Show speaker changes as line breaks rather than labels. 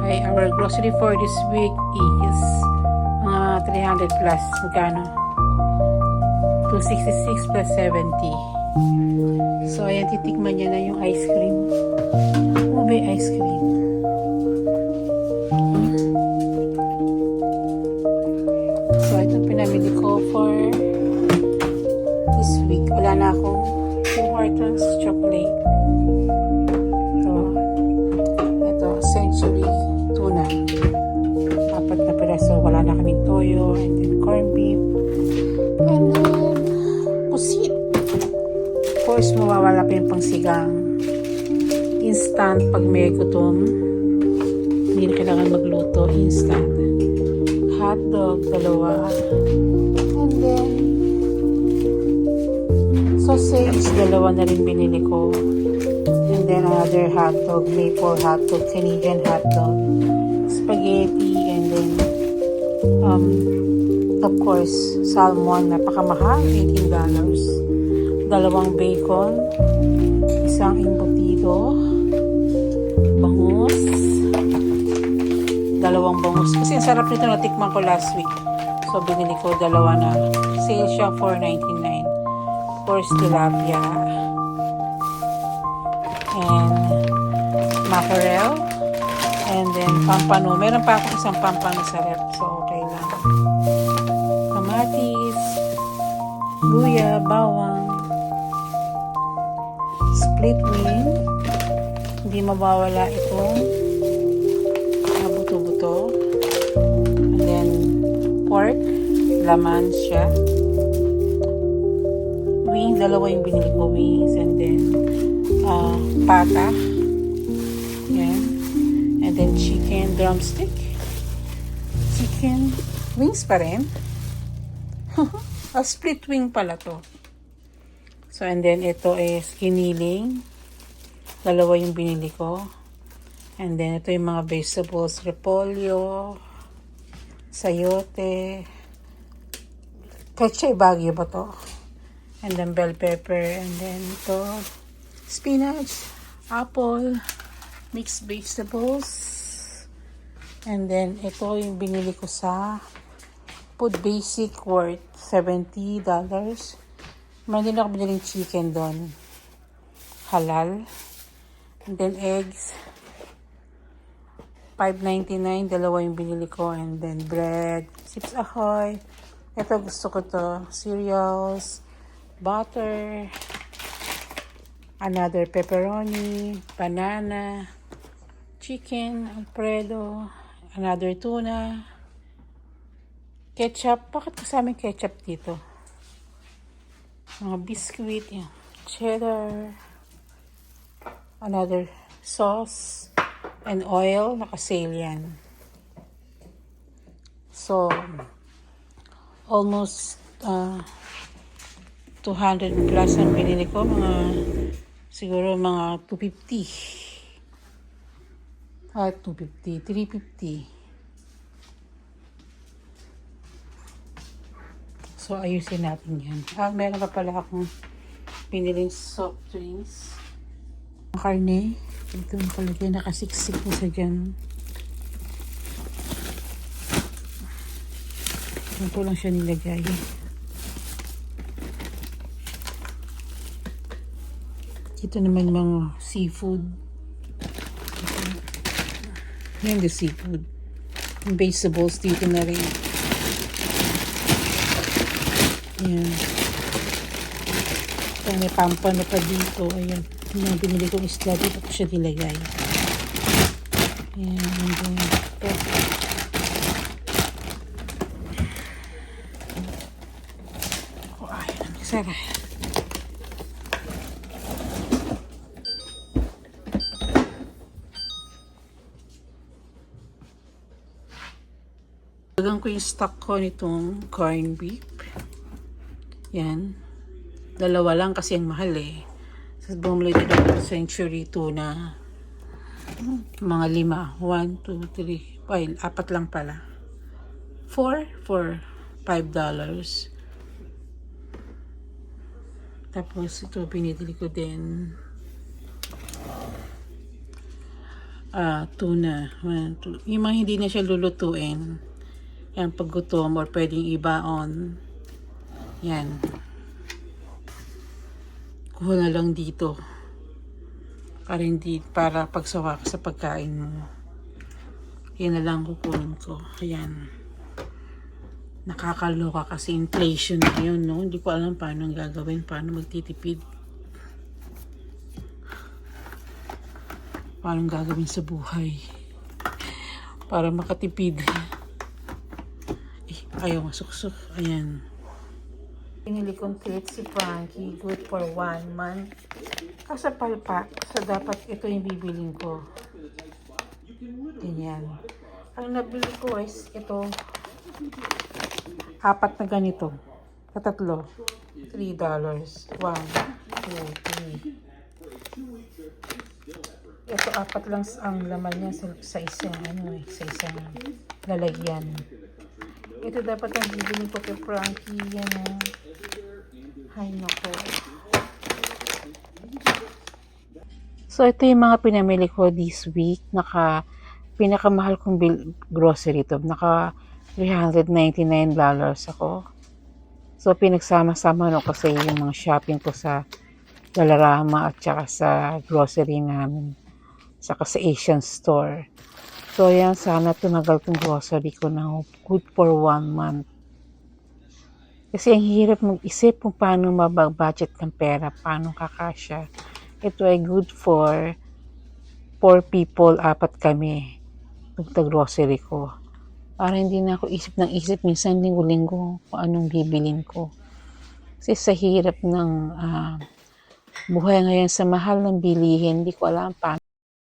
Okay, our grocery for this week is mga 300 plus. Magkano? 266 plus 70. So, ayan, titikman niya na yung ice cream. Ube ice cream. So, ito pinamili ko for this week. Wala na akong Tim Hortons chocolate. Ito, Century tuna. 4 na piraso. Wala na kaming toyo. And then corned beef. And then pusit. Of course, mawawala pa yung pangsigang. Instant pag may gutom. Hindi na kailangan magluto. Instant. Hotdog, 2. And then sausage, 2 na rin binili ko. And then another hotdog, maple hotdog, Canadian hotdog, spaghetti, and then of course, salmon, napakamahal, $18. 2 bacon, 1 embutido, bangus, 2 bangus. Kasi ang sarap nito, natikman ko last week. So, binili ko 2 na. Sale siya, $4.99. Of course, tilapia. And mackerel. And then, pampano. Meron pa ako isang pampano sa rep. So, okay lang. Kamatis. Luya, bawang. Split wing. Hindi mabawala itong buto-buto. And then, pork. Laman siya. Wing, 2 yung binili ko wings. And then, pata. Yan. And then, chicken drumstick. Chicken wings pa rin. Split wing pala to. So, and then, ito is giniling. 2 yung binili ko. And then, ito yung mga vegetables. Repolyo. Sayote. Pechay Baguio ba to? And then bell pepper. And then ito. Spinach. Apple. Mixed vegetables. And then ito yung binili ko sa Food Basic worth $70. Meron din ako biniling chicken doon. Halal. And then eggs. $5.99. 2 yung binili ko. And then bread. Chips Ahoy. Ito gusto ko to. Cereals. Butter. Another pepperoni. Banana. Chicken. Alfredo. Another tuna. Ketchup. Bakit kasama ketchup dito? Mga biscuit. Yan. Cheddar. Another sauce. And oil. Naka-sale yan. So, almost 200 plus ang binili ko. Siguro mga 250. 250. 350. So, ayusin natin yan. Meron pa pala akong biniling soft drinks. Karne. Ito yung palagay. Nakasiksik ko sa dyan. Ito lang siya nilagay. Ito naman mga seafood. Yan the seafood. Yung vegetables dito na rin. Yan. Ito may pampano pa dito. Ayan. Yung binili kong isla dito ko siya nilagay. Yan. And then ito. Sarap. Tagang ko yung stock ko nitong corned beef. Yan. 2 lang kasi ang mahal eh. So, bumili din ako sa Century tuna. Mga 5. 1, 2, 3. Ay, 4 lang pala. 4 for $5. Tapos ito binili ko din tuna. Yung mga hindi na siya lulutuin. Yan, pag gutom or pwedeng ibaon. Yan. Kuha na lang dito. Para pagsawa ka sa pagkain mo. Yan na lang kukunin ko. Ayan. Nakakaloka kasi inflation na yun, no? Hindi ko alam paano ang gagawin, paano magtitipid. Paano ang gagawin sa buhay. Para makatipid. Ayaw masuksok. Ayan. Pinili kong treat si Frankie. Good for 1 month. Kasapal pa. So, dapat ito yung bibiling ko. Ganyan. Ang nabili ko is ito. 4 na ganito. Katatlo. $3. 1, 2, 3. Ito 4 lang ang laman niya sa isang sa isang lalagyan. Ito dapat ang bibiling ko kay Frankie. Yan o. Ay, nako. So, ito yung mga pinamili ko this week. Pinakamahal kong grocery to. Naka $399 ako. So, pinagsama-sama no kasi yung mga shopping ko sa Dollarama at saka sa grocery namin. Saka sa Asian store. So, yan. Sana tumagal tong grocery ko na good for 1 month. Kasi ang hirap mag-isip kung paano mabag-budget ng pera, paano kakasya. Ito ay good for 4 people, 4 kami. Itong grocery ko. Para hindi na ako isip ng isip, minsan linggo-linggo kung anong bibilin ko. Kasi sa hirap ng buhay ngayon, sa mahal ng bilihin, hindi ko alam paano.